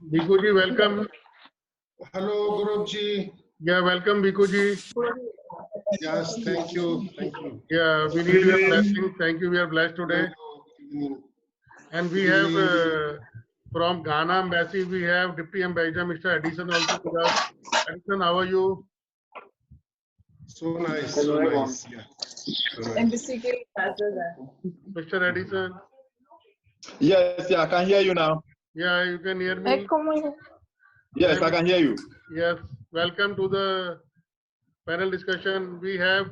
Bhikkhu ji, welcome. Hello, Guru ji. Yeah, welcome, Bhikkhu ji. Yes, thank you. Thank you. Yeah, we need your blessing. Thank you. We are blessed today. And we have from Ghana Embassy, we have Deputy Ambassador Mr. Edison also with us. Edison, how are you? So nice, so nice. Yeah. So nice. Mr. Edison. Yes, yeah, I can hear you now. Yeah, you can hear me. Yes, I can hear you. Yes, welcome to the panel discussion. We have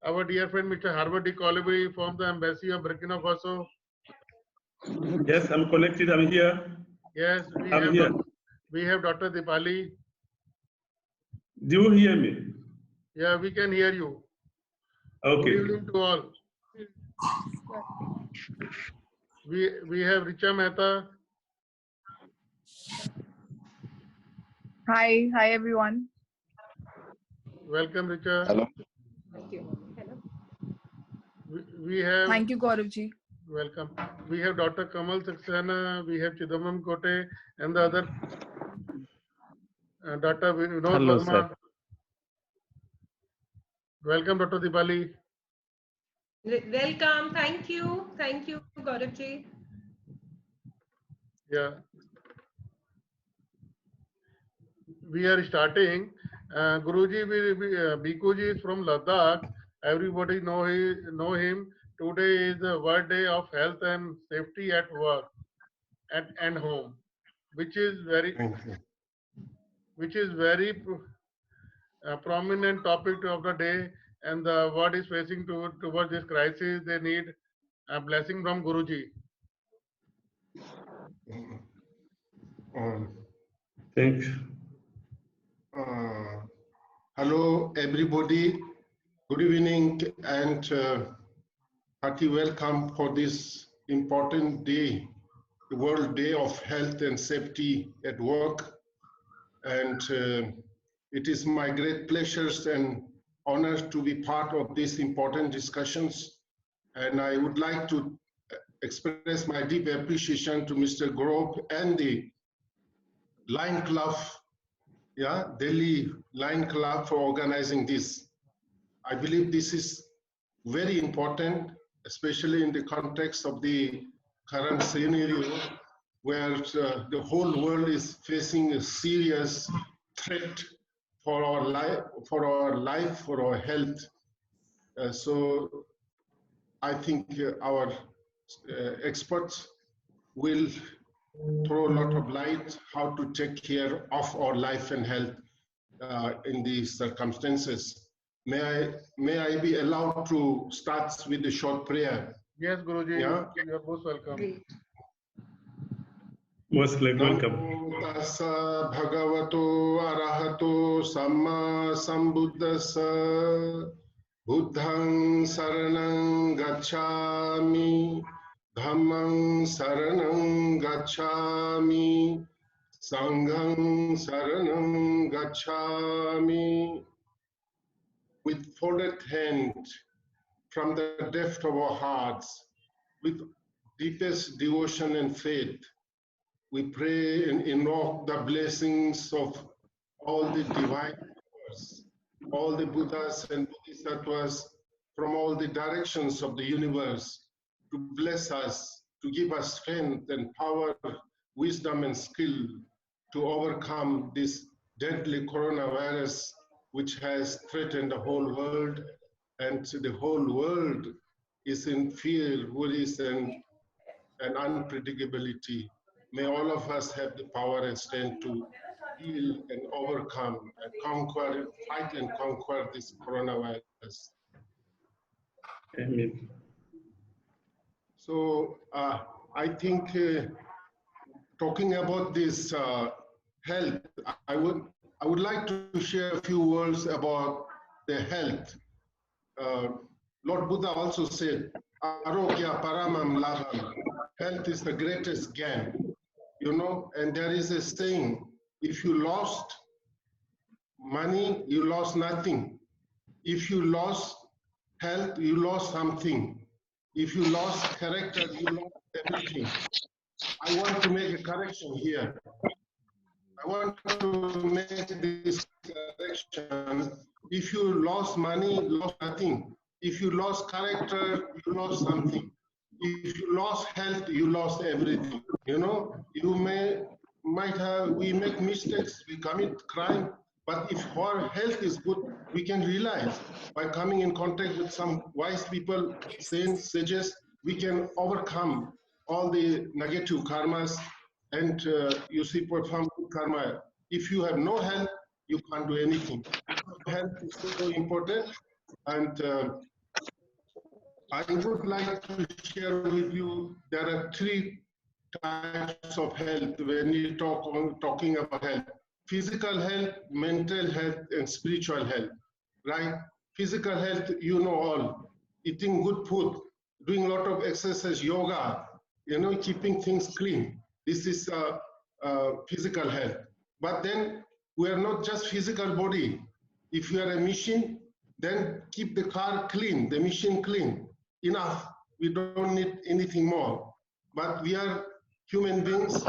our dear friend Mr. Harve Coulibaly from the Embassy of Burkina Faso. Yes, I'm connected. I'm here. Yes, we have Dr. Deepali. Do you hear me? Yeah, we can hear you. Okay. Good evening to all. We have Richa Mehta. Hi everyone. Welcome, Richa. Hello. Thank you. We have. Thank you, Gaurav ji. Welcome. We have Dr. Kamal Saxena. We have Chidambaram Kote and the other Dr. Vinod Hello, Verma. sir. Welcome, Dr. Deepali. Welcome. Thank you, Gaurav ji. Yeah. We are starting. Guruji, Bhikkhu ji is from Ladakh. Everybody know him. Today is the World Day of Health and Safety at Work and home, which is very prominent topic of the day. And the world is facing towards this crisis. They need a blessing from Guruji. Thanks. Hello, everybody. Good evening and hearty welcome for this important day, the World Day of Health and Safety at Work. And it is my great pleasure and honor to be part of these important discussions. And I would like to express my deep appreciation to Mr. Gaurav and the Lion Club, Delhi Lion Club for organizing this. I believe this is very important, especially in the context of the current scenario where the whole world is facing a serious threat for our life, for our health. So I think our experts will throw a lot of light how to take care of our life and health in these circumstances. May I be allowed to start with a short prayer? Yes, Guruji. Yeah? You are most welcome. Great. Most welcome. Namo tassa bhagavato arahato samma sambuddhassa buddhang saranang gacchami dhammang saranang gacchami sanghang saranang gacchami. With folded hand from the depth of our hearts, with deepest devotion and faith, we pray and invoke the blessings of all the divine powers, all the Buddhas and Bodhisattvas from all the directions of the universe to bless us, to give us strength and power, wisdom and skill to overcome this deadly coronavirus which has threatened the whole world, and the whole world is in fear, worries, and unpredictability. May all of us have the power and strength to heal and overcome and conquer, fight and conquer this coronavirus. Amen. So I think talking about this health, I would like to share a few words about the health. Lord Buddha also said, Arogya paramam labham. Health is the greatest gain, you know, and there is a saying, if you lost money, you lost nothing. If you lost health, you lost something. If you lost character, you lost everything. I want to make a correction here. I want to make this correction. If you lost money, lost nothing. If you lost character, you lost something. If you lost health, you lost everything. You know, we make mistakes, we commit crime, but if our health is good, we can realize by coming in contact with some wise people, saints, sages, we can overcome all the negative karmas and you see perform good karma. If you have no health, you can't do anything. Health is so important, and I would like to share with you there are three types of health when you talking about health: physical health, mental health, and spiritual health. Right? Physical health, you know all: eating good food, doing a lot of exercise, yoga, you know, keeping things clean. This is physical health. But then we are not just physical body. If you are a machine, then keep the car clean, the machine clean. Enough. We don't need anything more. But we are human beings.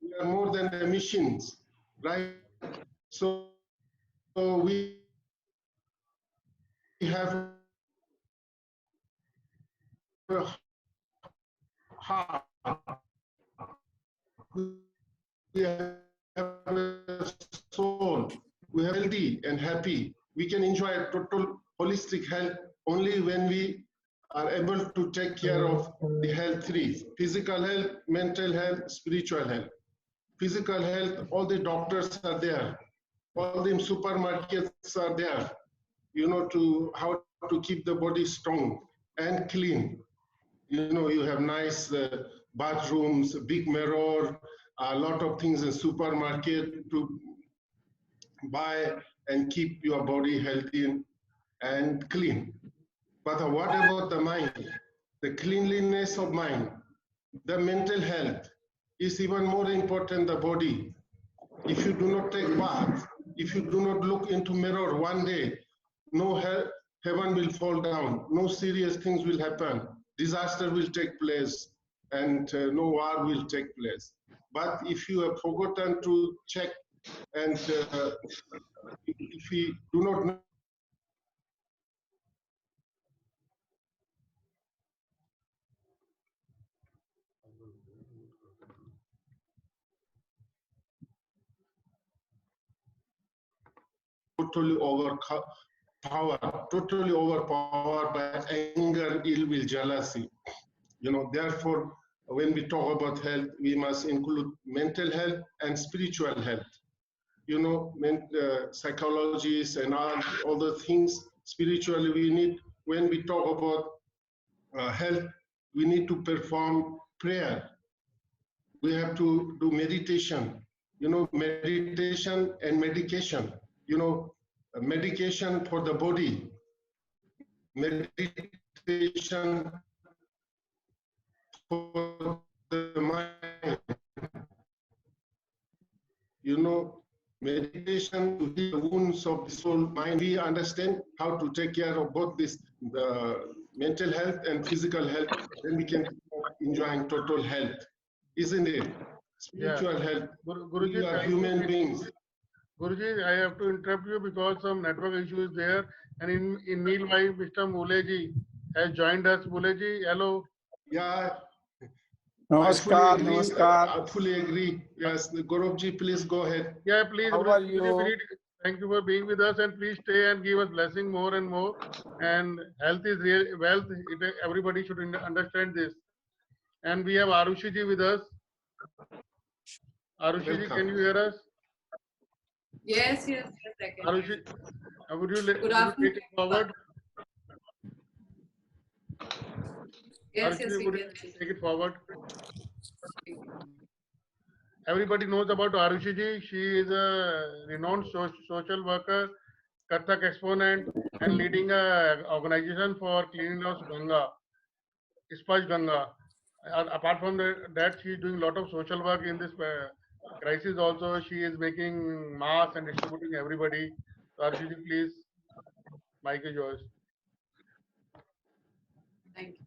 We are more than the machines, right? So we have a heart. We have a soul. We are healthy and happy. We can enjoy a total holistic health only when we are able to take care of the health three: physical health, mental health, spiritual health. Physical health, all the doctors are there, all the supermarkets are there, you know, to how to keep the body strong and clean. You know, you have nice bathrooms, big mirror, a lot of things in supermarket to buy and keep your body healthy and clean. But what about the mind? The cleanliness of mind, the mental health is even more important than the body. If you do not take bath, if you do not look into mirror one day, no heaven will fall down, no serious things will happen, disaster will take place, and no war will take place. But if you have forgotten to check, and if we do not know totally overpowered by anger, ill will, jealousy. You know, therefore, when we talk about health, we must include mental health and spiritual health. You know, psychologists and all the things spiritually we need. When we talk about health, we need to perform prayer. We have to do meditation. You know, meditation and medication. You know, medication for the body, meditation for the mind. You know, meditation to heal the wounds of the soul, mind. We understand how to take care of both this mental health and physical health, then we can enjoy total health, isn't it? Spiritual health. Guruji, We are human beings. Guruji, I have to interrupt you because some network issue is there. And in meanwhile, Mr. Mulay ji has joined us. Mulay ji, hello. Yeah. Namaskar, I namaskar. fully agree. Yes, Gaurav ji, please go ahead. Yeah, please. How are you? Thank you for being with us, and please stay and give us blessing more and more. And health is real wealth. Everybody should understand this. And we have Arushi ji with us. Arushi ji, can you hear us? Yes, I can. Arushi, would you take it forward? Yes, Arushi, we would can. you take it forward? Everybody knows about Arushi ji. She is a renowned social worker, kathak exponent, and leading a organization for cleaning of Ganga, Sparsh Ganga. Apart from that, she is doing a lot of social work in this crisis. Also, she is making masks and distributing everybody. So, Arushi ji, please, mic is yours. Thank you.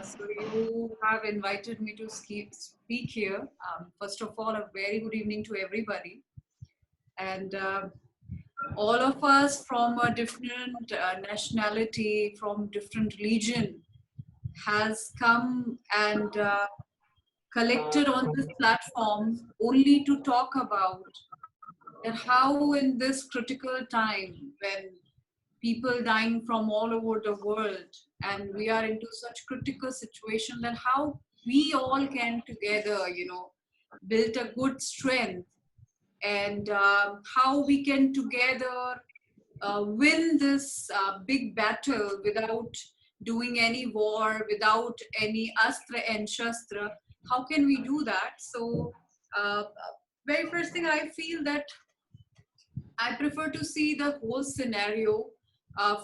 So you have invited me to speak here. First of all, a very good evening to everybody. And all of us from a different nationality, from different religion, has come and collected on this platform only to talk about that how in this critical time when people dying from all over the world and we are into such critical situation, that how we all can together, build a good strength, and how we can together win this big battle without doing any war, without any astra and shastra. How can we do that? So very first thing, I feel that I prefer to see the whole scenario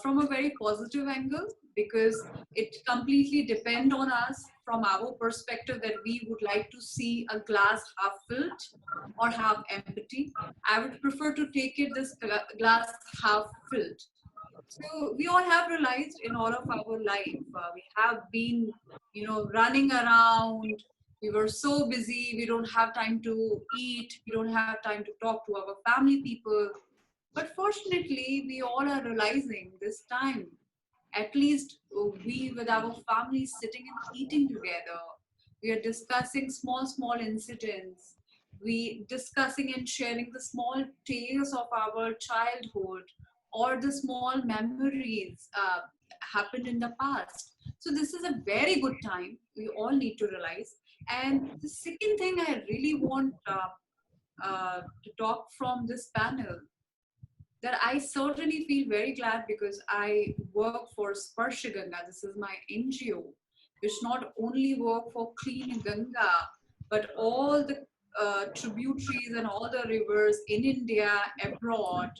from a very positive angle, because it completely depends on us from our perspective that we would like to see a glass half filled or half empty. I would prefer to take it this glass half filled. So we all have realized in all of our life, we have been, running around. We were so busy. We don't have time to eat. We don't have time to talk to our family people. But fortunately, we all are realizing this time, at least we with our families sitting and eating together, we are discussing small incidents. We discussing and sharing the small tales of our childhood or the small memories happened in the past. So this is a very good time. We all need to realize. And the second thing I really want to talk from this panel, that I certainly feel very glad because I work for Sparsha Ganga. This is my NGO, which not only work for clean Ganga, but all the tributaries and all the rivers in India, abroad.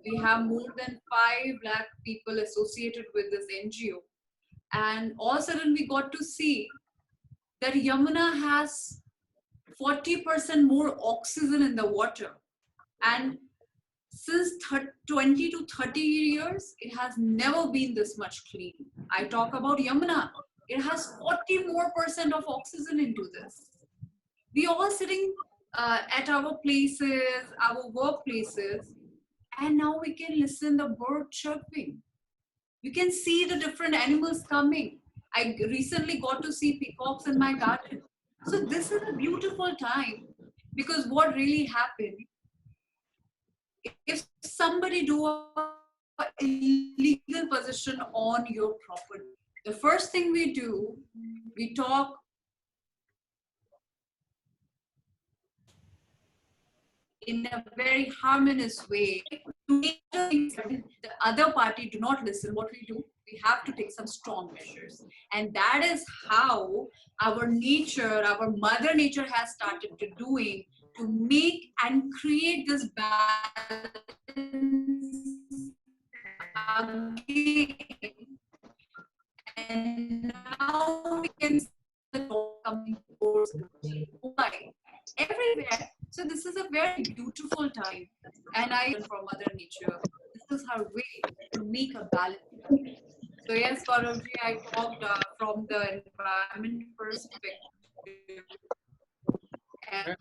We have more than 5 lakh people associated with this NGO. And all of a sudden we got to see that Yamuna has 40% more oxygen in the water. And since 20 to 30 years, it has never been this much clean. I talk about Yamuna. It has 40% more of oxygen into this. We all sitting at our places, our workplaces, and now we can listen the bird chirping. You can see the different animals coming. I recently got to see peacocks in my garden. So this is a beautiful time, because what really happened, if somebody do a illegal possession on your property, the first thing we do, we talk in a very harmonious way to make the other party do not listen. What we do, we have to take some strong measures. And that is how our nature, our mother nature has started to doing, to make and create this balance again. And now we can see the law coming towards Mulay everywhere. So this is a very beautiful time, and I from Mother Nature. This is her way to make a balance. So yes, Gauravji, I talked from the environment perspective. And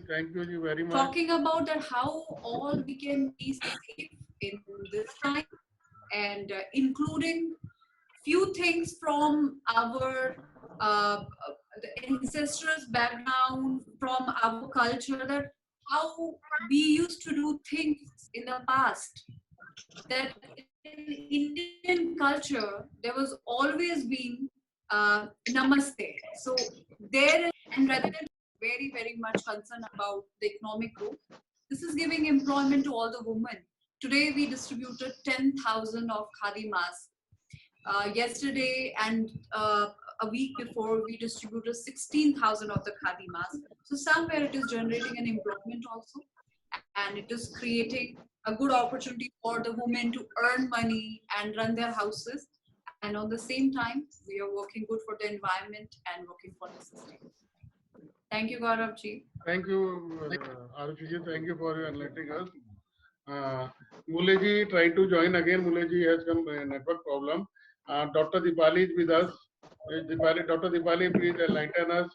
thank you very much. Talking about that, how all we can be safe in this time, and including few things from our the ancestors' background, from our culture, that how we used to do things in the past. That in Indian culture, there was always been namaste. So there, and rather than very much concerned about the economic growth, this is giving employment to all the women. Today we distributed 10,000 of khadi masks. Yesterday and a week before, we distributed 16,000 of the khadi masks. So somewhere it is generating an employment also, and it is creating a good opportunity for the women to earn money and run their houses. And on the same time, we are working good for the environment and working for the system. Thank you, Gaurav ji. Thank you, Arushi ji. Thank you for enlightening us. Mulay ji tried to join again. Mulay ji has some network problem. Dr. Deepali is with us. Dr. Deepali, please enlighten us,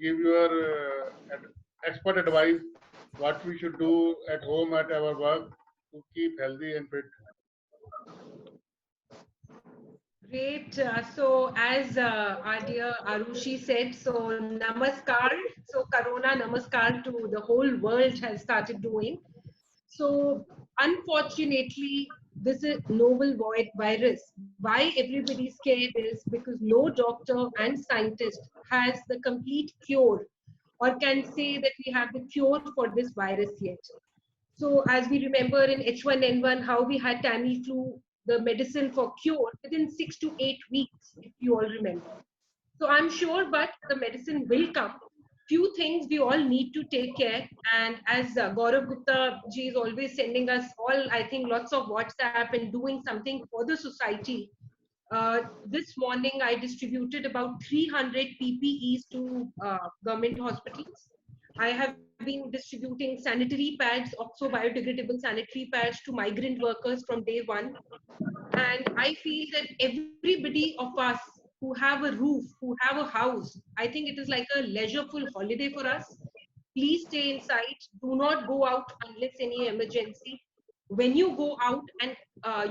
give your expert advice, what we should do at home, at our work to keep healthy and fit. Great. So as our dear Arushi said, so namaskar. So Corona namaskar to the whole world has started doing. So unfortunately, this is novel virus. Why everybody's scared is because no doctor and scientist has the complete cure or can say that we have the cure for this virus yet. So as we remember in H1N1, how we had Tamiflu, the medicine for cure within 6 to 8 weeks, if you all remember. So I'm sure, but the medicine will come. Few things we all need to take care. And as Gaurav Gupta ji is always sending us all, I think, lots of WhatsApp and doing something for the society. This morning, I distributed about 300 PPEs to government hospitals. I have been distributing sanitary pads, also biodegradable sanitary pads to migrant workers from day one. And I feel that everybody of us who have a roof, who have a house, I think it is like a leisureful holiday for us. Please stay inside. Do not go out unless any emergency. When you go out, and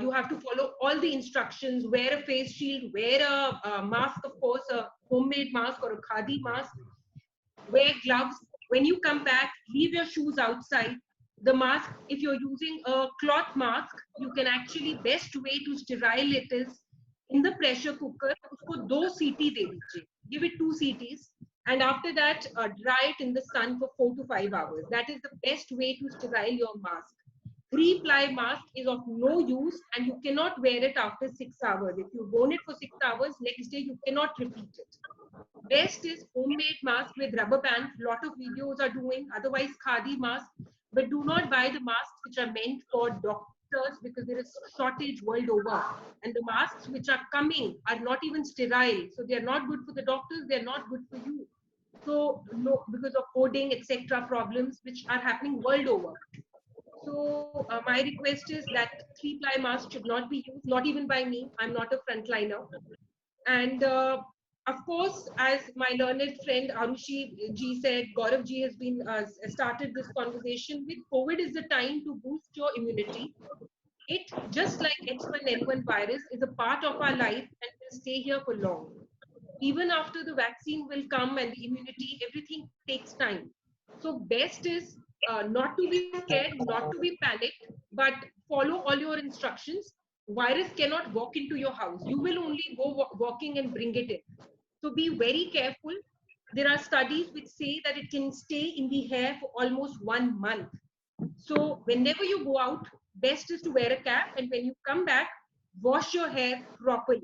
you have to follow all the instructions, wear a face shield, wear a mask, of course, a homemade mask or a khadi mask, wear gloves. When you come back, leave your shoes outside. The mask, if you're using a cloth mask, you can actually, best way to sterile it is in the pressure cooker. Usko do CT de dijiye. Give it 2 CTs. And after that, dry it in the sun for 4 to 5 hours. That is the best way to sterile your mask. 3-ply mask is of no use and you cannot wear it after 6 hours. If you worn it for 6 hours, next day you cannot repeat it. Best is homemade mask with rubber bands. Lot of videos are doing. Otherwise, khadi mask. But do not buy the masks which are meant for doctors because there is shortage world over. And the masks which are coming are not even sterile. So they are not good for the doctors. They are not good for you. So no, because of coding, etc. problems which are happening world over. So my request is that 3-ply mask should not be used, not even by me. I'm not a frontliner. And of course, as my learned friend Arushi ji said, Gaurav ji has been started this conversation with COVID is the time to boost your immunity. It, just like H1N1 virus, is a part of our life and will stay here for long. Even after the vaccine will come and the immunity, everything takes time. So best is not to be scared, not to be panicked, but follow all your instructions. Virus cannot walk into your house. You will only go walking and bring it in. So be very careful. There are studies which say that it can stay in the hair for almost 1 month. So whenever you go out, best is to wear a cap, and when you come back, wash your hair properly.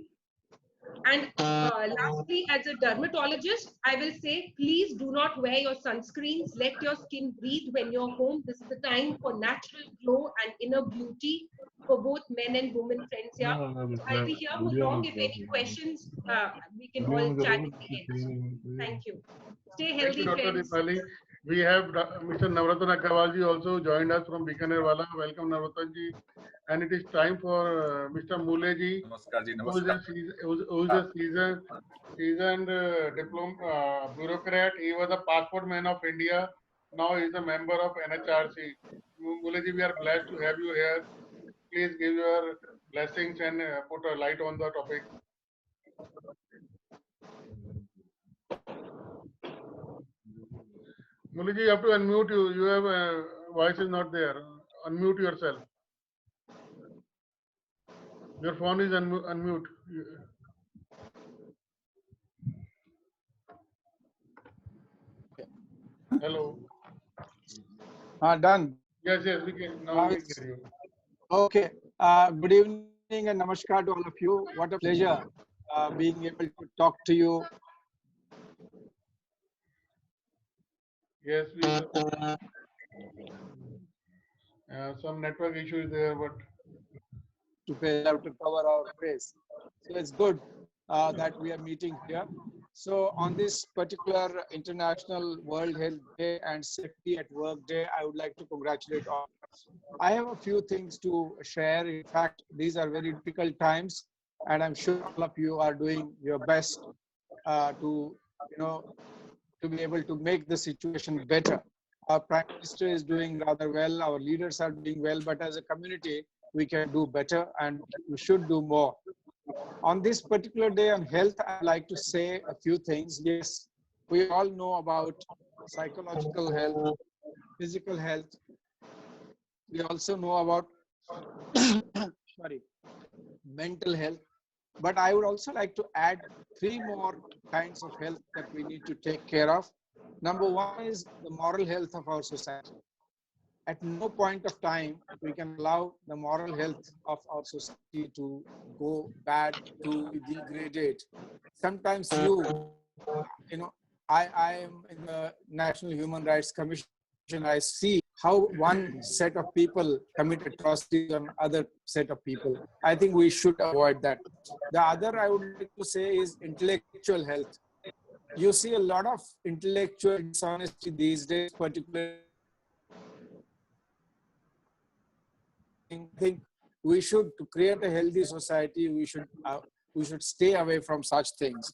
And lastly, as a dermatologist, I will say, please do not wear your sunscreens. Let your skin breathe when you're home. This is the time for natural glow and inner beauty for both men and women friends here. I'll be here for long. If any questions, we can all chat at the end. Thank you. Stay healthy, Thank you, Dr. friends. Deepali. We have Mr. Navratan Aggarwal ji also joined us from Bikanervala. Welcome, Navratan ji. And it is time for Mr. Mulay ji, Namaskar ji, who is namaskar. a seasoned bureaucrat. He was a passport man of India. Now he is a member of NHRC. Mulay ji, we are glad to have you here. Please give your blessings and put a light on the topic. Mulay ji, you have to unmute you. You have voice is not there. Unmute yourself. Your phone is unmute. Hello. Done. Yes, we can. Now we can hear you. Okay. Good evening and namaskar to all of you. What a pleasure being able to talk to you. Yes, some network issue is there, but to cover our face. So it's good that we are meeting here. So on this particular International World Health Day and Safety at Work Day, I would like to congratulate all. I have a few things to share. In fact, these are very difficult times. and I'm sure all of you are doing your best to, to be able to make the situation better. Our Prime Minister is doing rather well, our leaders are doing well, but as a community, we can do better and we should do more. On this particular day on health, I'd like to say a few things. Yes, we all know about psychological health, physical health. We also know about mental health. But I would also like to add 3 more kinds of health that we need to take care of. Number 1 is the moral health of our society. At no point of time we can allow the moral health of our society to go bad, to be degraded. Sometimes I am in the National Human Rights Commission. I see how one set of people commit atrocities on other set of people. I think we should avoid that. The other I would like to say is intellectual health. You see a lot of intellectual dishonesty these days, particularly. I think we should, to create a healthy society, we should stay away from such things.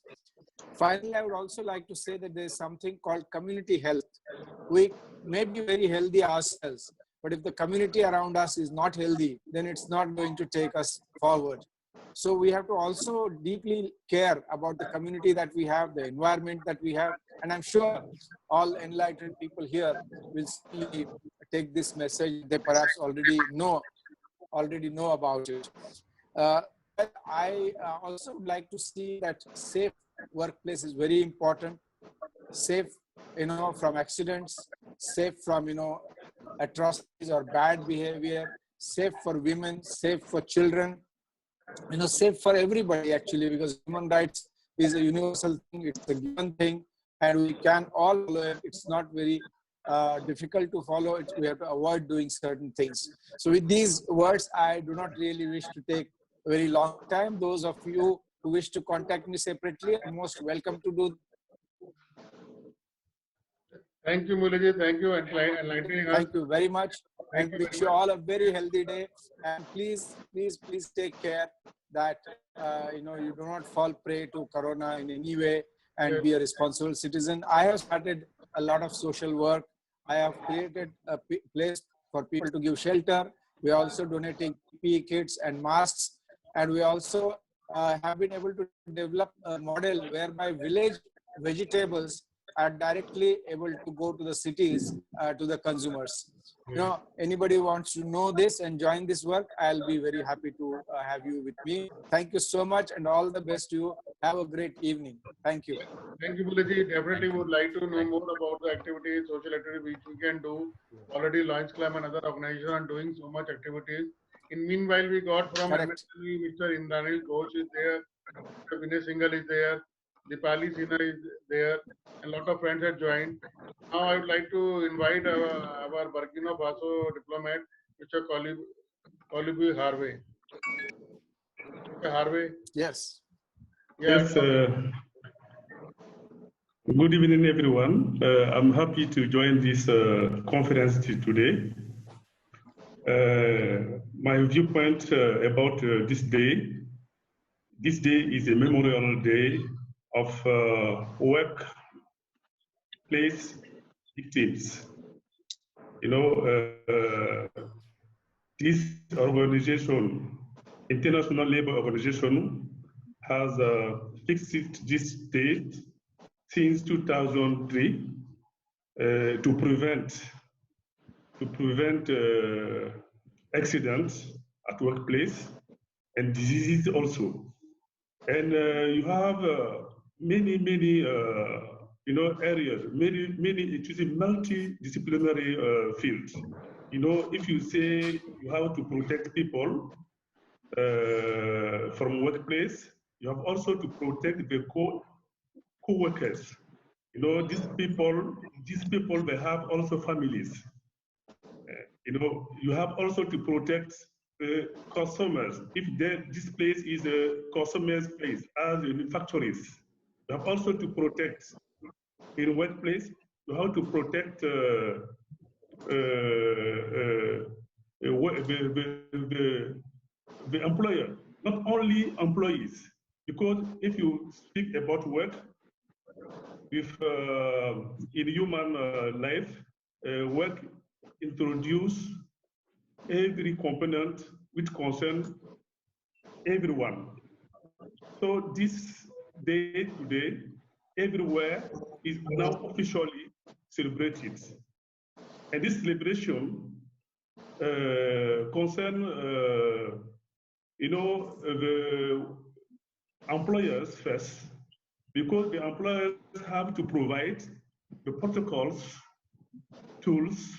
Finally, I would also like to say that there is something called community health. We may be very healthy ourselves, but if the community around us is not healthy, then it's not going to take us forward. So we have to also deeply care about the community that we have, the environment that we have, and I'm sure all enlightened people here will certainly take this message. They perhaps already know about it. But I also would like to see that safe workplace is very important. Safe, from accidents, safe from, atrocities or bad behavior, safe for women, safe for children, safe for everybody actually, because human rights is a universal thing, it's a given thing, and we can all follow it. It's not very difficult to follow it. We have to avoid doing certain things. So with these words, I do not really wish to take a very long time. Those of you who wish to contact me separately are most welcome to do. Thank you, Mulay. Thank you, enlightening us. Thank you very much, and wish you all a very healthy day. And please take care that you do not fall prey to Corona in any way, and be a responsible citizen. I have started a lot of social work. I have created a place for people to give shelter. We are also donating PPE kits and masks, and we also have been able to develop a model whereby village vegetables are directly able to go to the cities, to the consumers. Anybody wants to know this and join this work, I'll be very happy to have you with me. Thank you so much, and all the best to you. Have a great evening. Thank you. Thank you, Mulay. Definitely would like to know more about the activities, social activities which we can do. Already Lions Club and other organizations are doing so much activities. In meanwhile, we got from MSLV, Mr. Indrani Ghosh is there, Mr. Vinay Singhal is there, Deepali Sinha is there, and a lot of friends have joined. Now I would like to invite our Burkina Faso diplomat, Mr. Coulibaly Harve. Mr. Harve? Yes. Yes. Good evening, everyone. I'm happy to join this conference today. My viewpoint about this day. This day is a memorial day of workplace victims. This organization, International Labour Organization, has fixed this date since 2003 to prevent accidents at workplace and diseases also. And you have many areas, it is a multidisciplinary field. If you say you have to protect people from workplace, you have also to protect the co-workers. These people, they have also families. You have also to protect customers. If this place is a customer's place, as in factories, you have also to protect in workplace. You have to protect the employer. not only employees, because if you speak about work, with in human life, work introduce every component which concerns everyone. So this day today, everywhere is now officially celebrated. And this celebration concern, the employers first, because the employers have to provide the protocols, tools,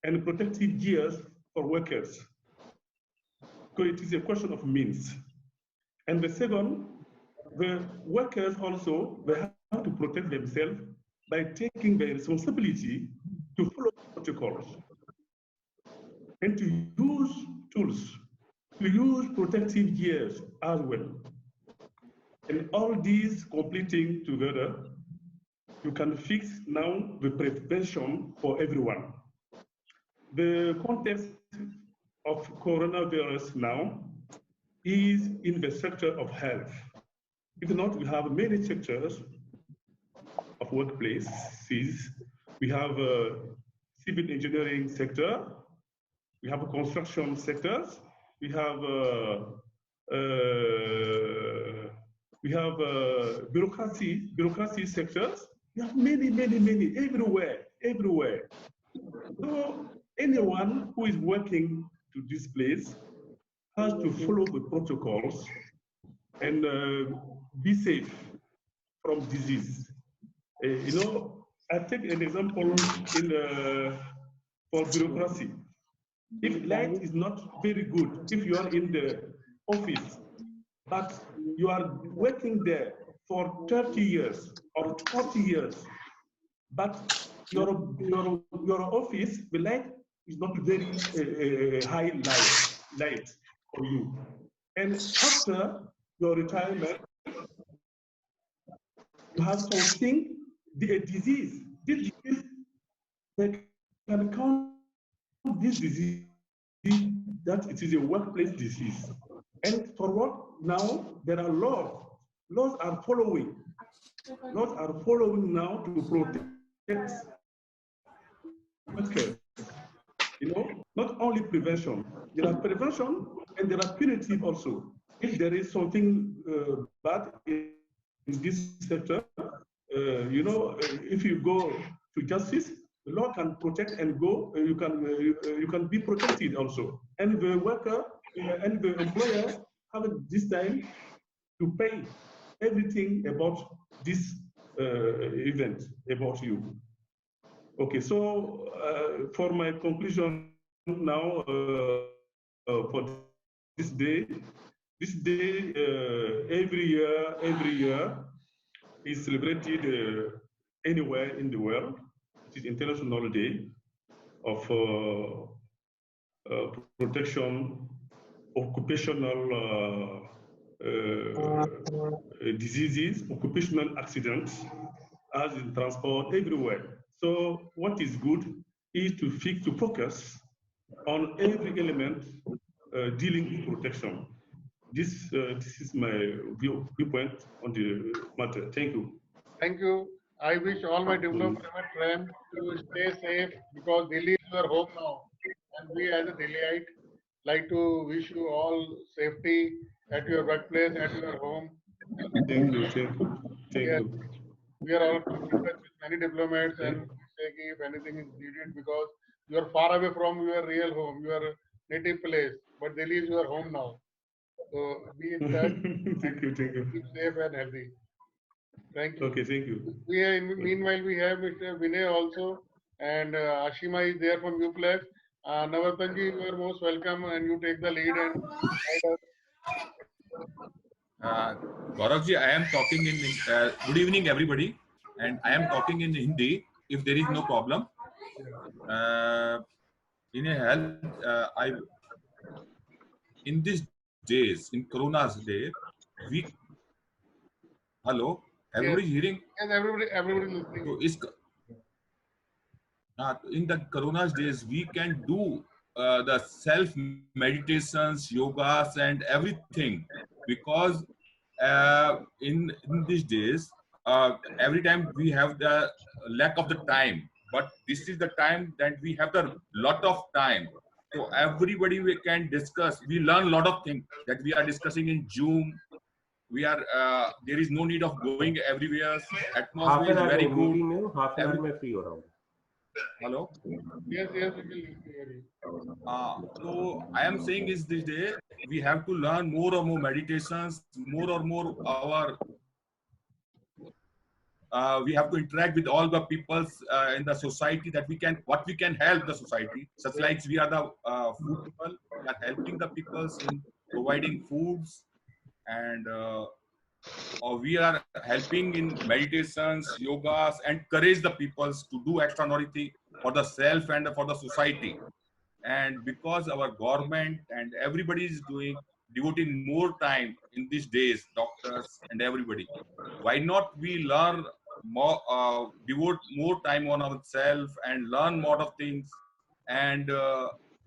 and protective gears for workers. So it is a question of means. And the second, the workers also, they have to protect themselves by taking the responsibility to follow protocols and to use tools, to use protective gears as well. And all these completing together, you can fix now the prevention for everyone. The context of coronavirus now is in the sector of health. If not, we have many sectors of workplaces. We have a civil engineering sector, we have a construction sectors, we have bureaucracy sectors. We have many, everywhere. So anyone who is working to this place has to follow the protocols and be safe from disease. I take an example for bureaucracy. If light is not very good, if you are in the office, but you are working there for 30 years or 40 years, but your office, the light is not very high light for you. And after your retirement, you have something, a disease. This disease, they can count this disease that it is a workplace disease. And for what? Now there are laws. Laws are following. Laws are following now to protect workers. Not only prevention. There are prevention and there are punitive also. If there is something bad in this sector, if you go to justice, the law can protect and go. You can be protected also, and the worker and the employer have this time to pay everything about this event about you. Okay, so for my conclusion now for this day every year is celebrated anywhere in the world. It is International Day of protection, occupational diseases, occupational accidents, as in transport, everywhere. So what is good is to focus on every element dealing with protection. This is my viewpoint on the matter. Thank you. Thank you. I wish all my diplomat friends to stay safe because Delhi is your home now. And we as a Delhiite like to wish you all safety at your workplace, at your home. Thank you. We are all in touch with many diplomats and say if anything is needed because you are far away from your real home, your native place. But Delhi is your home now. So be in touch. Thank you. Keep safe and healthy. Thank you. Okay, thank you. Meanwhile, we have Mr. Vinay also, and Ashima is there from UPLEX. Navratan ji, you are most welcome, and you take the lead and guide us. Gaurav ji, I am talking in. Good evening, everybody, and I am talking in Hindi. If there is no problem, in a health, in these days, in Corona's day, we. Hello, everybody hearing? Yes, everybody listening. So in the Corona's days, we can do the self meditations, yogas, and everything, because in these days, every time we have the lack of the time, but this is the time that we have the lot of time. So everybody we can discuss. We learn a lot of things that we are discussing in Zoom. We are there is no need of going everywhere. Half Atmosphere an is hour very में good. Meeting में हूँ, half an hour Every, में free हो रहा हूँ. hello. Yes, yes, we will hear you. So I am saying is this day we have to learn more or more meditations, more or more our. We have to interact with all the peoples in the society that we can what we can help the society. Such Yes. like we are the food people, we are helping the peoples in providing foods, and or we are helping in meditations, yogas, encourage the peoples to do extraordinary for the self and for the society. And because our government and everybody is doing devoting more time in these days, doctors and everybody, why not we learn more, devote more time on ourselves and learn more of things, and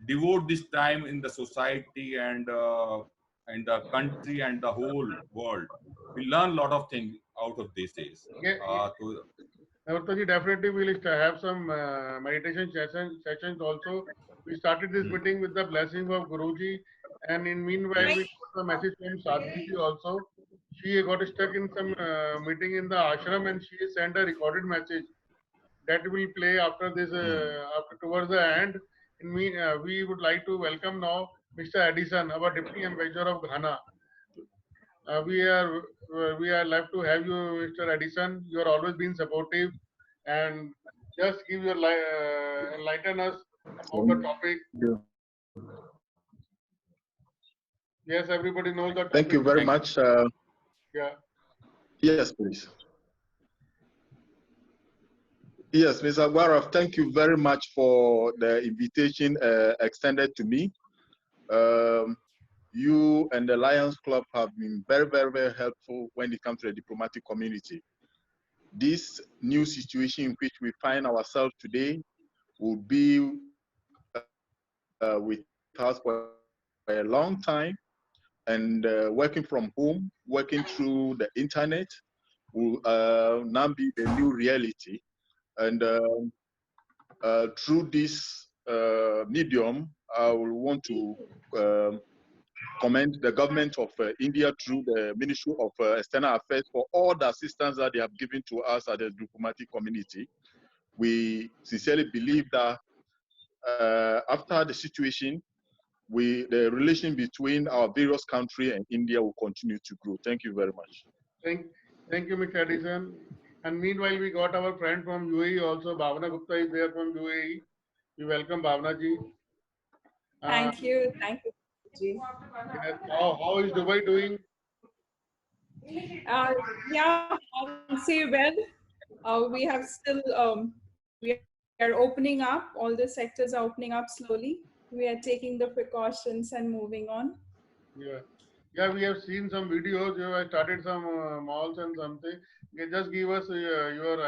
devote this time in the society and the country and the whole world. We learn a lot of things out of these days. Yeah, So Navratan, definitely we will have some meditation sessions also. We started this meeting with the blessing of Guruji, and in meanwhile we got a message from Sadhvi ji also. She got stuck in some meeting in the ashram, and she sent a recorded message that will play after this, after towards the end. We would like to welcome now Mr. Edison, our Deputy Ambassador of Ghana. We are love to have you, Mr. Edison. You are always been supportive, and just give your enlighten us about the topic. Yes, everybody knows the topic. Thank you very much. Yeah. Yes, please. Yes, Ms. Aggarwal, thank you very much for the invitation extended to me. You and the Lions Club have been very, very, very helpful when it comes to the diplomatic community. This new situation in which we find ourselves today will be with us for a long time, and working from home, working through the internet will now be the new reality. And through this medium, I will want to commend the government of India through the Ministry of External Affairs for all the assistance that they have given to us as a diplomatic community. We sincerely believe that after the situation, the relation between our various countries and India will continue to grow. Thank you very much. Thank you, Mr. Edison. And meanwhile, we got our friend from UAE also. Bhavna Gupta is there from UAE. We welcome Bhavna ji. Thank you. Thank you, Ji. Yes. How is Dubai doing? Yeah, I would say well. We have still, we are opening up. All the sectors are opening up slowly. We are taking the precautions and moving on. Yeah. Yeah, we have seen some videos. You have started some malls and something. Just give us your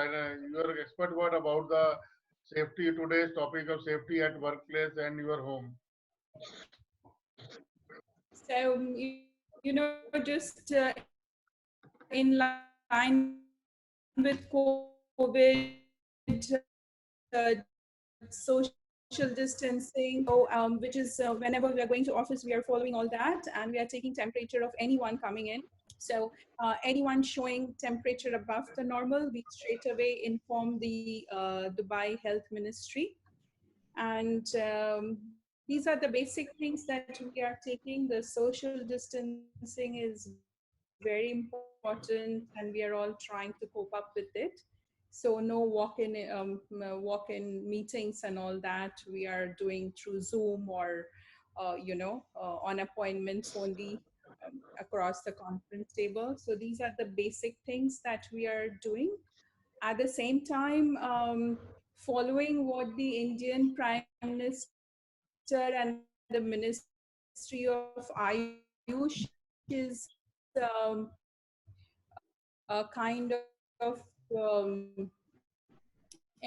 expert word about the safety, today's topic of safety at workplace and your home. So, you know, just in line with COVID, social distancing, which is whenever we are going to office, we are following all that, and we are taking temperature of anyone coming in. So anyone showing temperature above the normal, we straight away inform the Dubai Health Ministry. And these are the basic things that we are taking. The social distancing is very important, and we are all trying to cope up with it. So no walk-in meetings and all that we are doing through Zoom or on appointments only across the conference table. So these are the basic things that we are doing. At the same time, following what the Indian Prime Minister and the Ministry of Ayush is kind of encouraging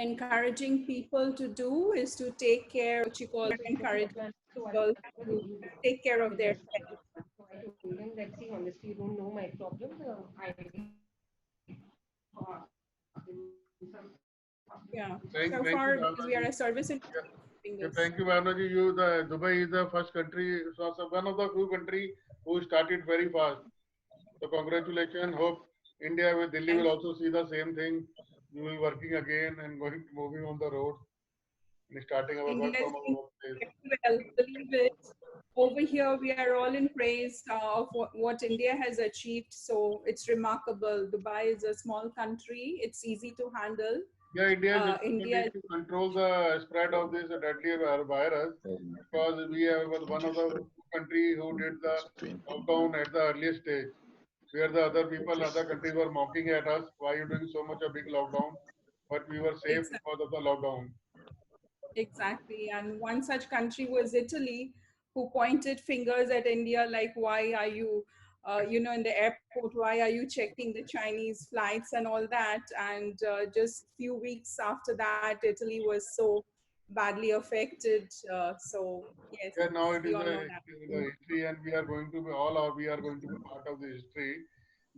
encouraging people to do is to take care, what you call encouraging people to take care of their health. So I told him that, see, honestly, you don't know my problem. Yeah. So Thank you, far, because we are Bhavna. a service in doing Yeah, this. thank you, Bhavna ji. Dubai is the first country, so one of the few country who started very fast. So congratulations. Hope India with Delhi will also see the same thing. We will working again and going moving on the road and starting our work India is from our doing workplace. very well. Believe it. Over here, we are all in praise of what India has achieved. So it's remarkable. Dubai is a small country. It's easy to handle. Yeah, India is India difficult is to control the spread of this deadly virus because we was one of the country who did the lockdown at the earliest stage, where the other people, other countries were mocking at us. Why are you doing so much a big lockdown? But we were safe exactly. because of the lockdown. Exactly. And one such country was Italy, who pointed fingers at India like, why are you, in the airport, why are you checking the Chinese flights and all that? And just few weeks after that, Italy was so badly affected. So, yes, Yeah, now it we is all know the that. history, and we are going to be we are going to be part of the history.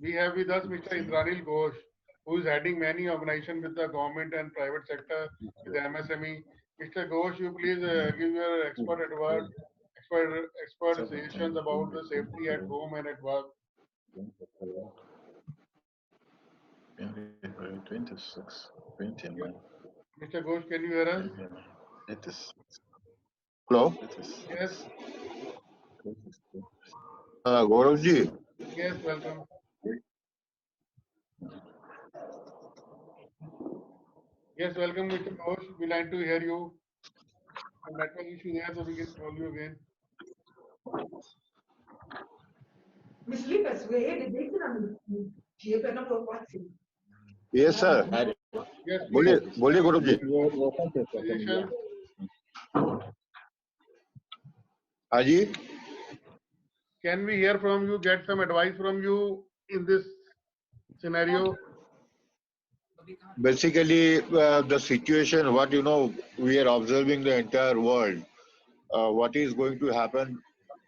We have with us Mr. Indranil Ghosh, who is heading many organizations with the government and private sector with the MSME. Mr. Ghosh, you please give your expert suggestions about the safety at home and at work. 26, 29. Mr. Ghosh, can you hear us? It is. Hello? Yes, Gauravji. yes, welcome. Yes, welcome, Mr. Ghosh. We like to hear you. Some network issue there, so we can call you again. Yes, sir. Yes, बोलिए please. बोलिए Gaurav ji Suggestions. हाँ जी Can we hear from you, get some advice from you in this scenario? basically the situation what we are observing the entire world what is going to happen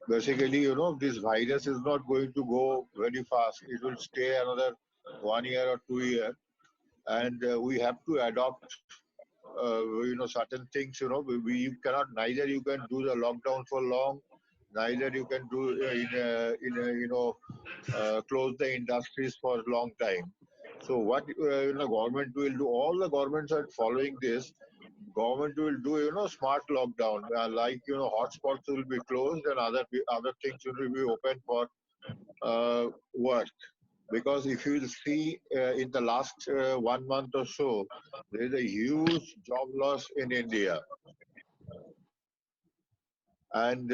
basically this virus is not going to go very fast. It will stay another 1 year or 2 years, and we have to adopt certain things. You cannot, neither you can do the lockdown for long, neither you can do close the industries for a long time. So what government will do, all the governments are following this. Government will do smart lockdown, like hotspots will be closed and other things will be open for work. Because if you will see in the last 1 month or so, there is a huge job loss in India, and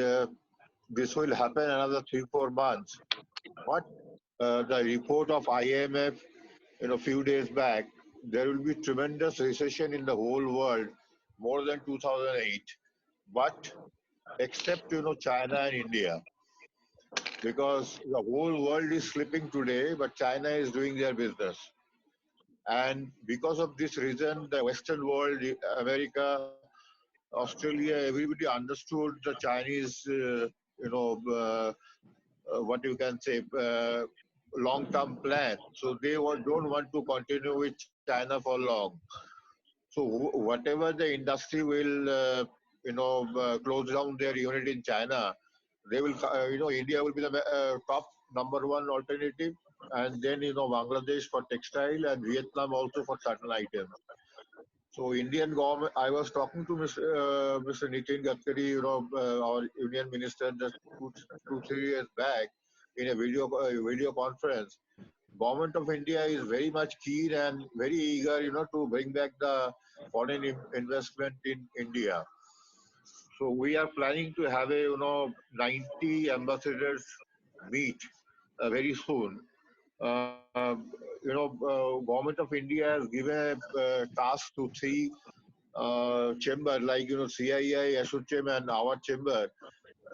this will happen another 3-4 months. But the report of IMF, few days back, there will be tremendous recession in the whole world, more than 2008. But except China and India, because the whole world is slipping today, but China is doing their business. And because of this reason, the Western world, America, Australia, everybody understood the Chinese, what you can say, long-term plan. So they don't want to continue with China for long. So whatever the industry will, close down their unit in China, they will, India will be the top #1 alternative, and then Bangladesh for textile and Vietnam also for certain items. So Indian government, I was talking to Mr. Nitin Gadkari, our Union Minister, just 2-3 years back in a video conference. Government of India is very much keen and very eager, to bring back the foreign investment in India. So we are planning to have a 90 ambassadors meet very soon. Government of India has given a task to 3 chamber like CII, ASSOCHAM, and our chamber,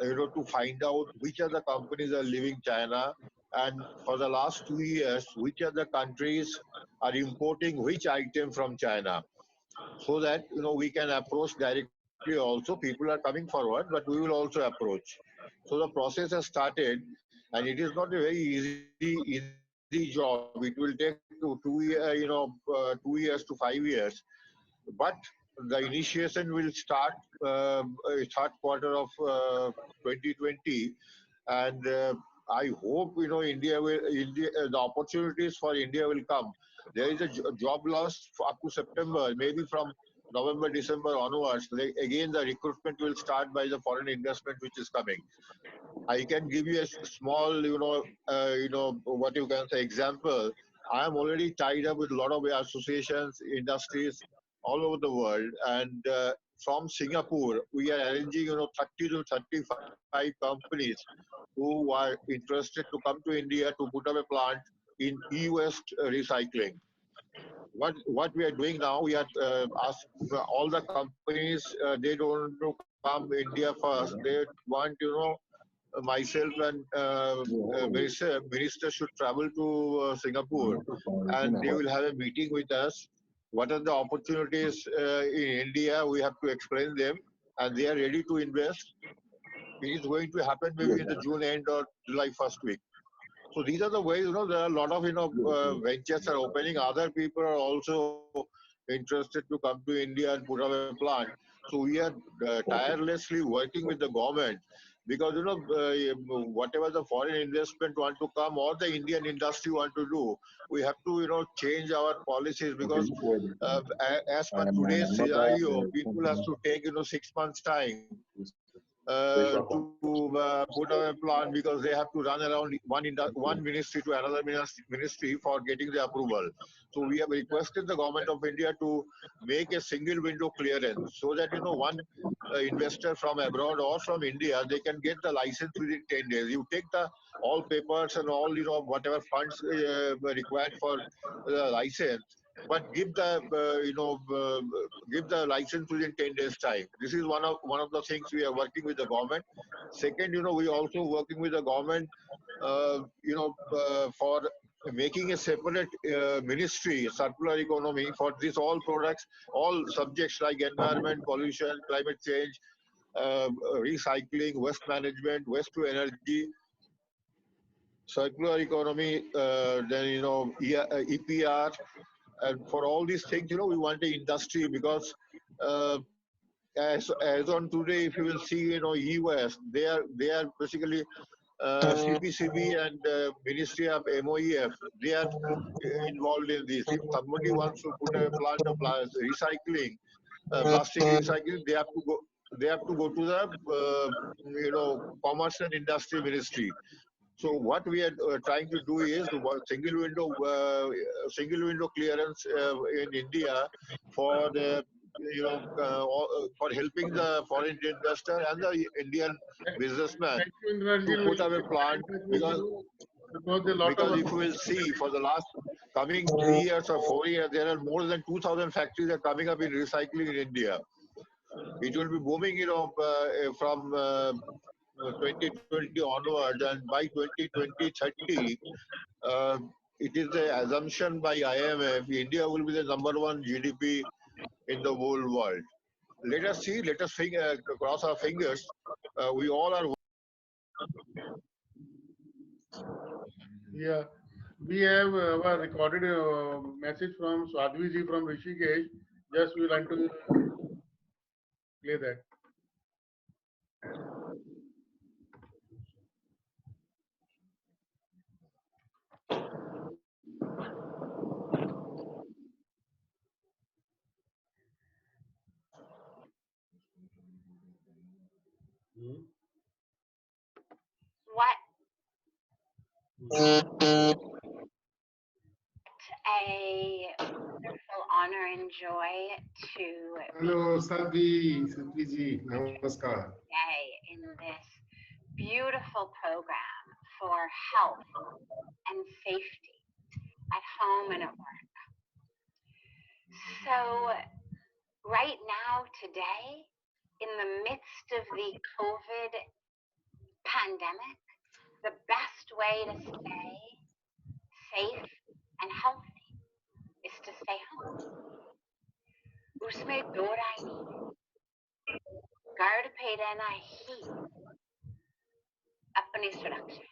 to find out which other companies are leaving China, and for the last 2 years, which other countries are importing which item from China. so that we can approach directly also. People are coming forward, but we will also approach. So the process has started, and it is not a very easy job. It will take 2 years to 5 years, but the initiation will start third quarter of 2020, and I hope India the opportunities for India will come. There is a job loss up to September, maybe from November, December onwards. Again, the recruitment will start by the foreign investment which is coming. I can give you a small, what you can say example. I am already tied up with a lot of associations, industries all over the world, and from Singapore, we are arranging, 30 to 35 companies who are interested to come to India to put up a plant in e-waste recycling. What we are doing now, we are ask all the companies, they don't want to come India first. They want, myself and minister should travel to Singapore, and they will have a meeting with us. What are the opportunities in India? We have to explain them, and they are ready to invest. It is going to happen maybe in the June end or July first week. So these are the ways, there are a lot of, ventures are opening. Other people are also interested to come to India and put up a plant. So we are tirelessly working with the government, because, whatever the foreign investment want to come or the Indian industry want to do, we have to, change our policies, because as per today's scenario, people have to take, 6 months time to put up a plan, because they have to run around one ministry to another ministry for getting the approval. So we have requested the government of India to make a single window clearance, so that one investor from abroad or from India, they can get the license within 10 days. You take the all papers and all whatever funds required for the license, but give the give the license within 10 days time. This is one of the things we are working with the government. Second, we also working with the government for making a separate ministry, circular economy, for this all products, all subjects like environment, pollution, climate change, recycling, waste management, waste to energy, circular economy, then EPR. And for all these things, we want the industry, because as on today, if you will see, e-waste, they are basically CPCB and Ministry of MOEF. They are involved in this. If somebody wants to put a plant of recycling, plastic recycling, they have to go. They have to go to the Commerce and Industry Ministry. So what we are trying to do is single window clearance in India for the for helping the foreign investor and the Indian businessman to put up a plant, because if you will see, for the last coming 3 years or 4 years, there are more than 2,000 factories are coming up in recycling in India. It will be booming, from 2020 onwards, and by 2020-30, it is the assumption by IMF, India will be the #1 GDP in the whole world. Let us see, let us cross our fingers. We all are. Yeah, we have our recorded message from Sadhvi ji from Rishikesh. Just we want to play that. What a wonderful honor and joy to Hello, Sadhvi ji. Namaskar. today in this beautiful program for health and safety at home and at work. So right now, today, in the midst of the COVID pandemic, the best way to stay safe and healthy is to stay home. उसमें दो राय नहीं, guard पे रहना ही अपनी सुरक्षा,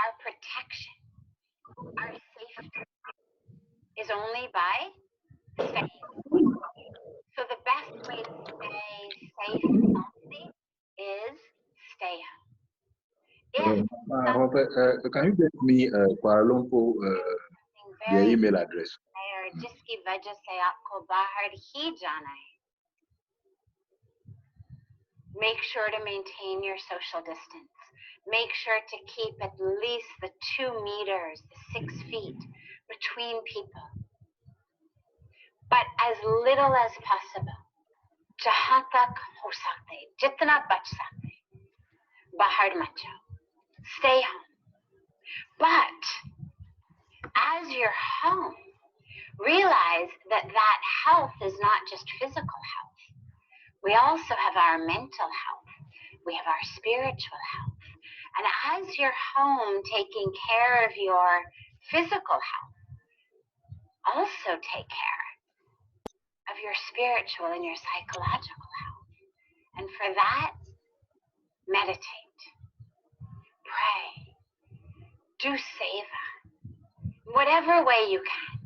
our protection, our safety is only by staying. So the best way to stay safe and healthy is stay home. Can you get me Kuala Lumpur their email address? जिसकी वजह से आपको बाहर ही जाना है. Make sure to maintain your social distance. Make sure to keep at least the 2 meters, the 6 feet between people. But as little as possible. जहाँ तक हो सकते, जितना बच सकते, बाहर मत जाओ. Stay home. But as you're home, realize that health is not just physical health. We also have our mental health. We have our spiritual health. And as you're home taking care of your physical health, also take care of your spiritual and your psychological health. And for that, meditate, pray, do seva, whatever way you can.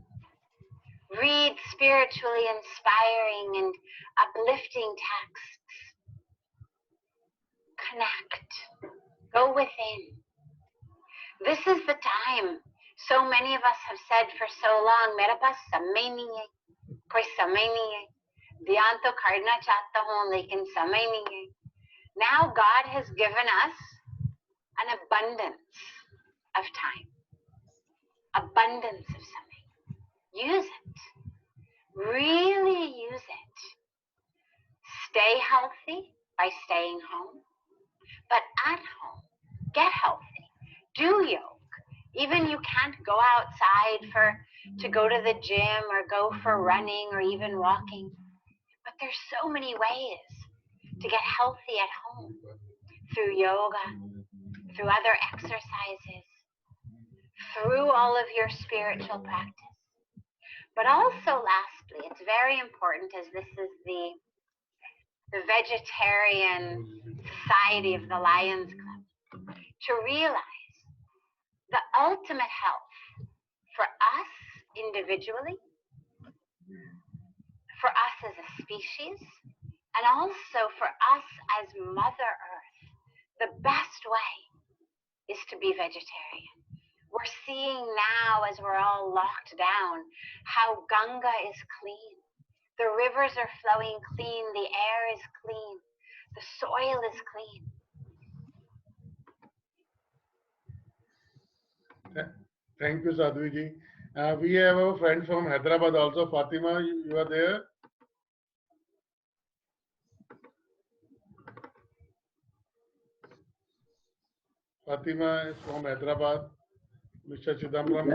Read spiritually inspiring and uplifting texts. Connect. Go within. This is the time. So many of us have said for so long, मेरे पास समय नहीं है, कोई समय नहीं है, ध्यान तो करना चाहता हूँ, लेकिन समय नहीं है. Now God has given us an abundance of time, abundance of समय. Use it. Really use it. Stay healthy by staying home, but at home, get healthy. Do yoga. Even you can't go outside to go to the gym or go for running or even walking, but there's so many ways to get healthy at home through yoga, through other exercises, through all of your spiritual practice. But also, lastly, it's very important, as this is the vegetarian society of the Lions Club, to realize the ultimate health for us individually, for us as a species, and also for us as Mother Earth. The best way is to be vegetarian. We're seeing now, as we're all locked down, how Ganga is clean. The rivers are flowing clean, the air is clean, the soil is clean. Thank you, Sadhvi ji. We have a friend from Hyderabad also. Fatima, you are there? Fatima is from Hyderabad. Mr. Chidambaram.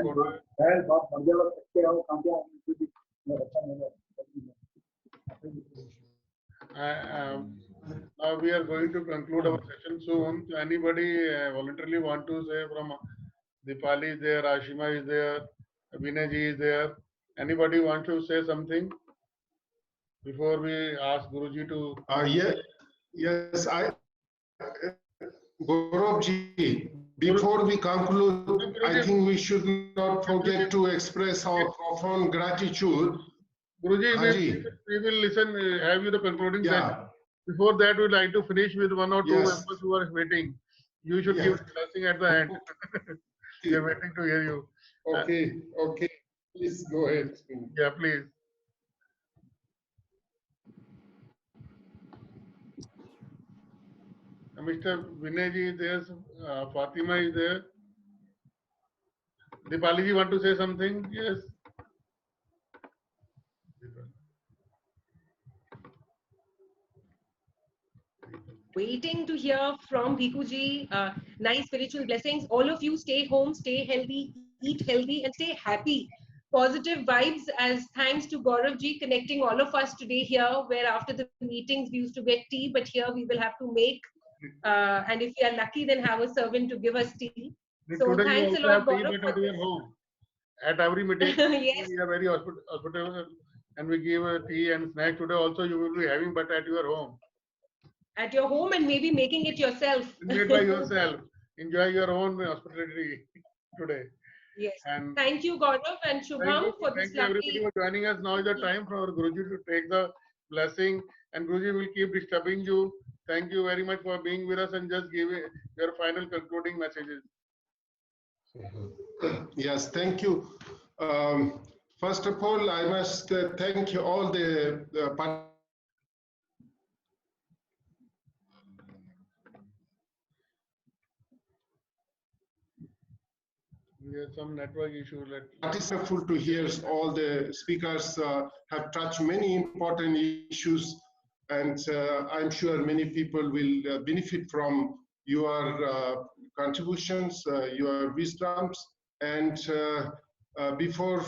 Now we are going to conclude our session soon. So anybody voluntarily want to say from Deepali is there, Ashima is there, Vinay ji is there. Anybody want to say something before we ask Guruji to? Yes, Gaurav ji, before we conclude, I think we should not forget to express our profound gratitude. Guruji, we will listen, have you the concluding sentence. Before that, we would like to finish with 1 or 2 members who are waiting. You should give blessing at the end. We are waiting to hear you. Okay. Please go ahead. Yeah, please. Mr. Vinay ji is there. Fatima is there. Deepali ji want to say something? Yes. Waiting to hear from Bhikkhu ji. Nice spiritual blessings. All of you stay home, stay healthy, eat healthy, and stay happy. Positive vibes, as thanks to Gaurav ji connecting all of us today here, where after the meetings we used to get tea, but here we will have to make, and if we are lucky, then have a servant to give us tea. So thanks a lot, Gaurav. At your home. At every meeting, Yes, we are very hospitable, and we give tea and snack. Today also you will be having, but at your home. at your home and maybe making it yourself. Made by yourself. Enjoy your own hospitality today. Yes. And Thank you, Gaurav and Shubham, for this thank you everybody lovely. for joining us. Now is the time for our Guruji to take the blessing, and Guruji will keep disturbing you. Thank you very much for being with us, and just give your final concluding messages. Yes, thank you. First of all, I must thank you all the We have some network issue. It's wonderful to hear all the speakers have touched many important issues, and I'm sure many people will benefit from your contributions, your wisdoms. And before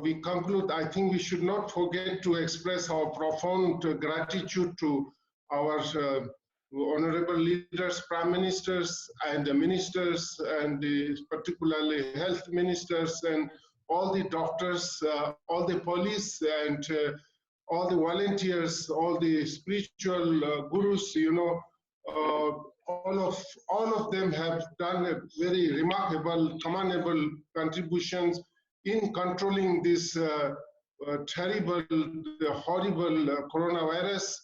we conclude, I think we should not forget to express our profound gratitude to our honorable leaders, prime ministers, and the ministers, and particularly health ministers, and all the doctors, all the police, and all the volunteers, all the spiritual gurus. You know, all of them have done a very remarkable, commendable contributions in controlling this terrible, horrible coronavirus.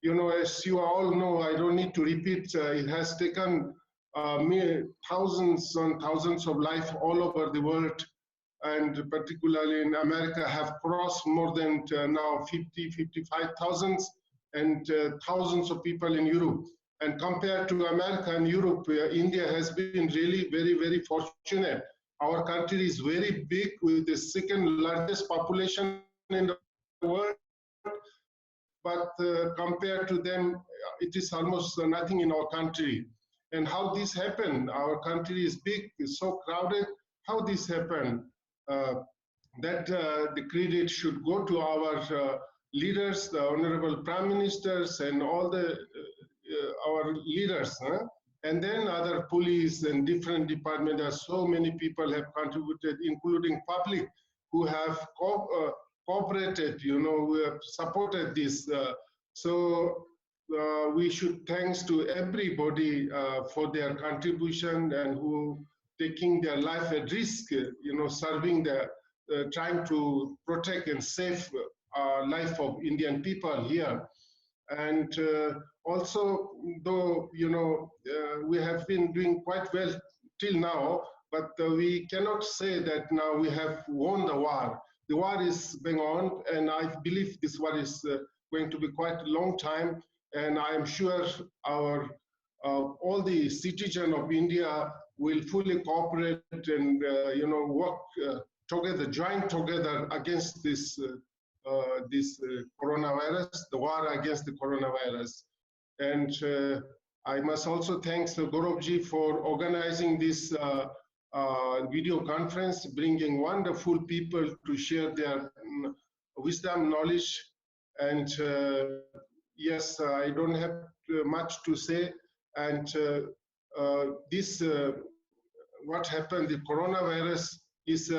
You know, as you all know, I don't need to repeat, it has taken thousands and thousands of lives all over the world, and particularly in America have crossed more than now 55,000, and thousands of people in Europe. And compared to America and Europe, India has been really very, very fortunate. Our country is very big, with the second largest population in the world. But compared to them, it is almost nothing in our country. And how this happened? Our country is big, it's so crowded. How this happened? The credit should go to our leaders, the honorable prime ministers, and all the our leaders, and then other police and different departments. There are so many people have contributed, including public, who have cooperated, you know, we have supported this. We should thanks to everybody for their contribution, and who taking their life at risk, you know, serving the, trying to protect and save life of Indian people here. And also, though, you know, we have been doing quite well till now, but we cannot say that now we have won the war. The war is going on, and I believe this war is going to be quite a long time. And I am sure our all the citizens of India will fully cooperate and you know, work together, join together against this coronavirus, the war against the coronavirus. And I must also thank Gauravji for organizing this video conference, bringing wonderful people to share their wisdom, knowledge. And yes, I don't have much to say. And this, what happened, the coronavirus is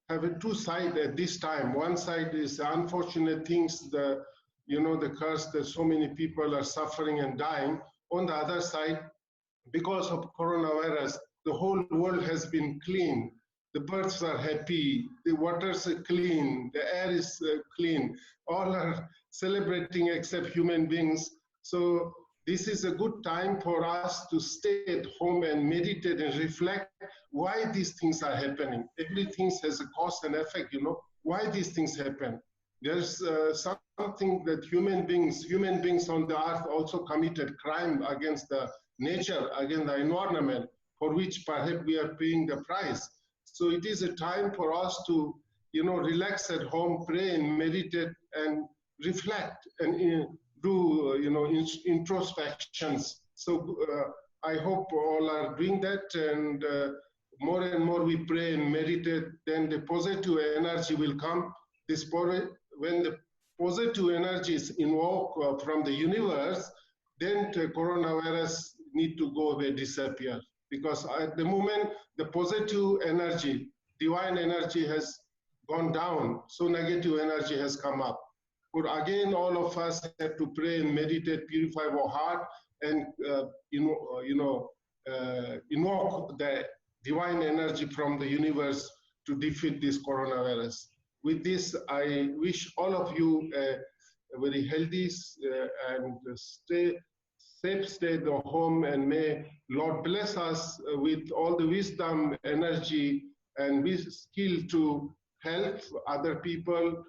having two sides at this time. One side is unfortunate things, the, you know, the curse that so many people are suffering and dying. On the other side, because of coronavirus, the whole world has been clean. The birds are happy, the waters are clean, the air is clean. All are celebrating except human beings. So this is a good time for us to stay at home and meditate and reflect why these things are happening. Everything has a cause and effect, you know, why these things happen. There's something that human beings on the earth also committed crime against the nature, against the environment, for which perhaps we are paying the price. So it is a time for us to, you know, relax at home, pray and meditate and reflect and do, you know, introspections. So I hope all are doing that, and more and more we pray and meditate, then the positive energy will come. When the positive energy is invoked from the universe, then the coronavirus need to go away, disappear. Because at the moment, the positive energy divine energy has gone down, so negative energy has come up. But again, all of us have to pray and meditate, purify our heart, and invoke the divine energy from the universe to defeat this coronavirus. With this, I wish all of you a very healthy and safe stay at home, and may Lord bless us with all the wisdom, energy, and skill to help other people,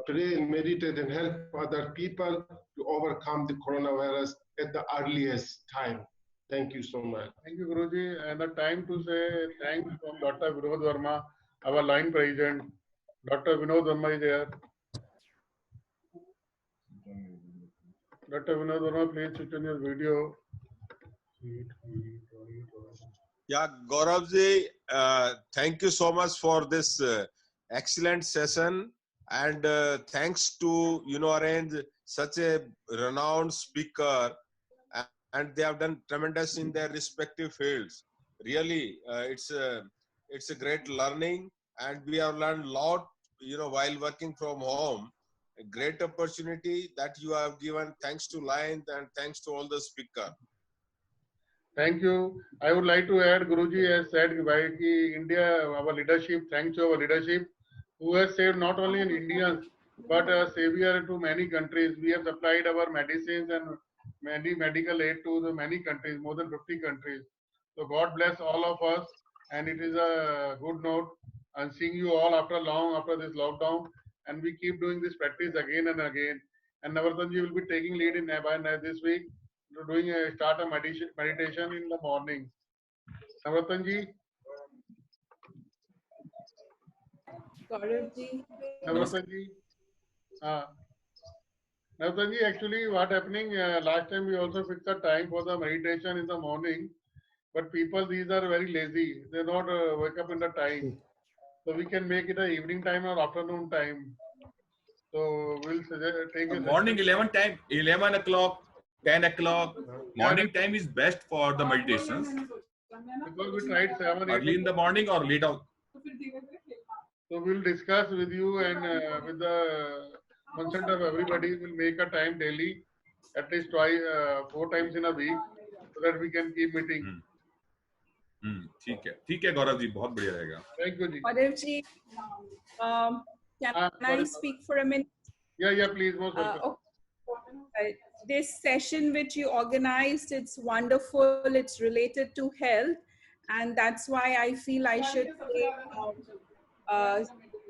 pray and meditate and help other people to overcome the coronavirus at the earliest time. Thank you so much. Thank you, Guruji. And the time to say thanks from Dr. Vinod Verma, our line president. Dr. Vinod Verma is there. Dr. Vinod Verma, please switch on your video. Yeah, Gauravji, thank you so much for this excellent session, and thanks to arrange such a renowned speaker, and they have done tremendous in their respective fields. Really, it's a great learning, and we have learned a lot while working from home. A great opportunity that you have given. Thanks to Lion and thanks to all the speakers. Thank you. I would like to add, Guruji has said, India, our leadership, thanks to our leadership, who has saved not only in Indians, but a savior to many countries. We have supplied our medicines and many medical aid to the many countries, more than 50 countries. So God bless all of us, and it is a good note. And seeing you all after this lockdown, and we keep doing this practice again and again. And Navratan ji will be taking lead in this week, start a meditation in the morning. Navratan ji. Gaurav ji. Navratan ji. Navratan ji, actually what happening, last time we also fixed a time for the meditation in the morning, but people, these are very lazy. They don't wake up in the time. So we can make it an evening time or afternoon time. So we'll take a morning 11 o'clock, 10 o'clock. Morning time is best for the meditations. Because we tried 7, 8. Early in the morning or late out. So we'll discuss with you, and with the consent of everybody, we'll make a time daily, at least 4 times in a week, so that we can keep meeting. ठीक है गौरव जी, बहुत बढ़िया रहेगा. Thank you ji. Gaurav ji, can I speak for a minute? Yeah, please, most welcome. Okay. This session which you organized, it's wonderful. It's related to health, and that's why I feel I should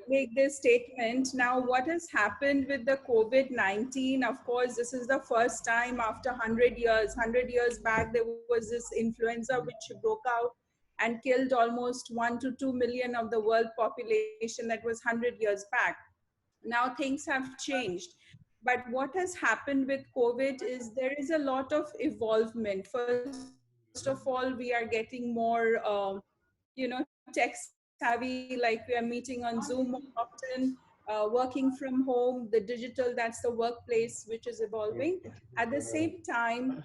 make this statement. Now, what has happened with the COVID-19? Of course, this is the first time after 100 years. 100 years back, there was this influenza which broke out and killed almost 1 to 2 million of the world population. That was 100 years back. Now things have changed. But what has happened with COVID is there is a lot of evolvement. First of all, we are getting more, tech savvy, like we are meeting on Zoom more often, working from home, the digital, that's the workplace which is evolving. At the same time,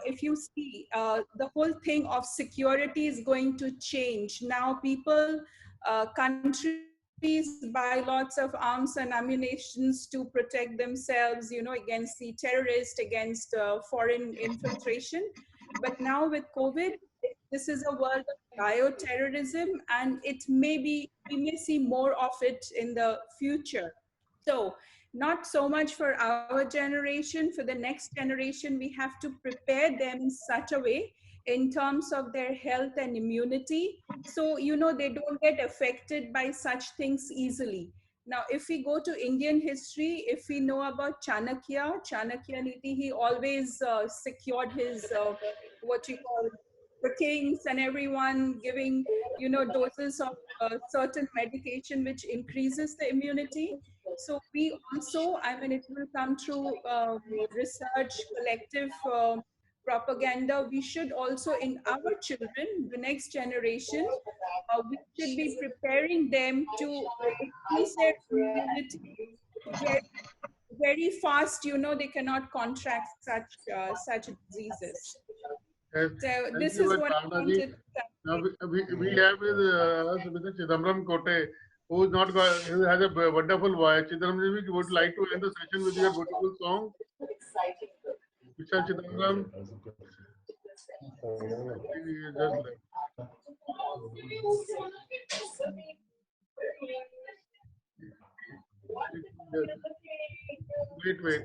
if you see, the whole thing of security is going to change. Now people, countries buy lots of arms and ammunitions to protect themselves, against the terrorists, against foreign infiltration. But now with COVID, this is a world of bioterrorism, and we may see more of it in the future. So not so much for our generation, for the next generation, we have to prepare them in such a way in terms of their health and immunity. So, they don't get affected by such things easily. Now, if we go to Indian history, if we know about Chanakya Niti, he always secured his, the kings and everyone giving, doses of certain medication which increases the immunity. So we also, it will come through research, collective propaganda. We should also, in our children, the next generation, we should be preparing them to increase their immunity very fast. They cannot contract such diseases. Yes. So this is what I wanted to Now we have with us Mr. Chidambaram Kote, who is not who has a wonderful voice. Chidambaram, you would like to end the session with your beautiful song? Mr. Chidambaram. Just wait.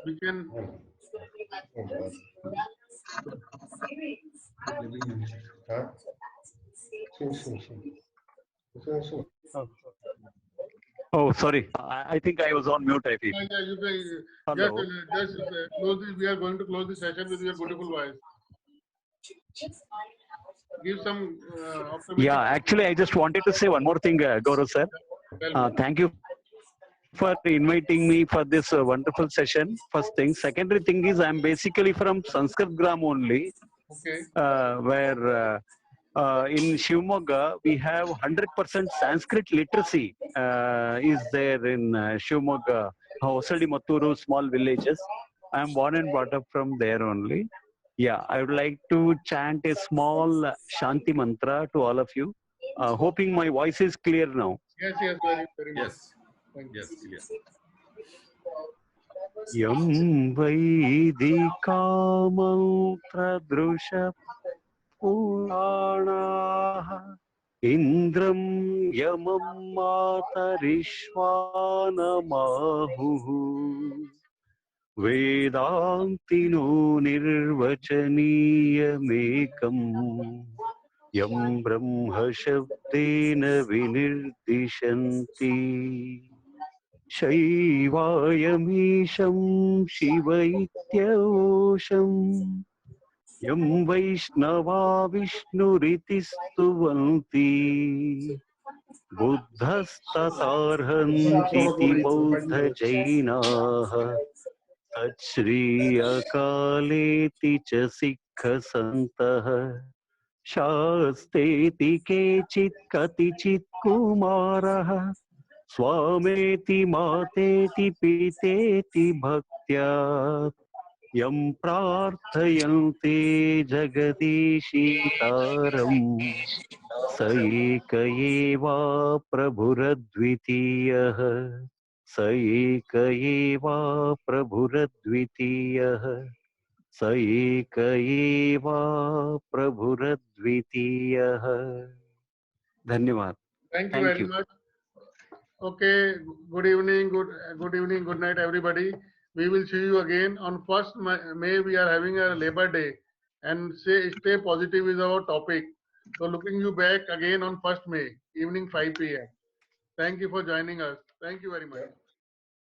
We can. Oh, sorry. I think I was on mute, I think. Yeah, you can Hello. just close this. We are going to close the session with your beautiful voice. Give some optimistic. Yeah, actually, I just wanted to say one more thing, Gaurav sir. Thank you for inviting me for this wonderful session. First thing. Secondary thing is I'm basically from Sanskrit Gram only, Okay. where in Shivamogga we have 100% Sanskrit literacy is there in Shivamogga, Hosadi Matturu, small villages. I'm born and brought up from there only. Yeah, I would like to chant a small Shanti mantra to all of you. Hoping my voice is clear now. Yes, very much. Yes. Yes, yes. Yam Vaidika Purana Indram Yamam Matarishwanamahu Vedantino Nirvachaniyamekam Yam Brahma Shabdena Vinirdishanti Shaivayamisham Shivaityausham Yam Vaishnava Vishnuritistuvanti Buddhastatarhantiti Bauddha Jainaha Tachri Akaleti cha Sikha Santaha Shasteti Kechit Katichit Kumaraha Swameti Mateti Piteti Bhaktya Yam Prarthayante Jagadishitaram Saikayeva Prabhuradvitiyaha Saikayeva Prabhuradvitiyaha Saikayeva Prabhuradvitiyaha. Dhanyavad. Thank you very much. Okay, good evening, good night, everybody. We will see you again on 1st May. We are having a Labor Day, and stay positive is our topic. So looking you back again on 1st May, evening 5 p.m. Thank you for joining us. Thank you very much.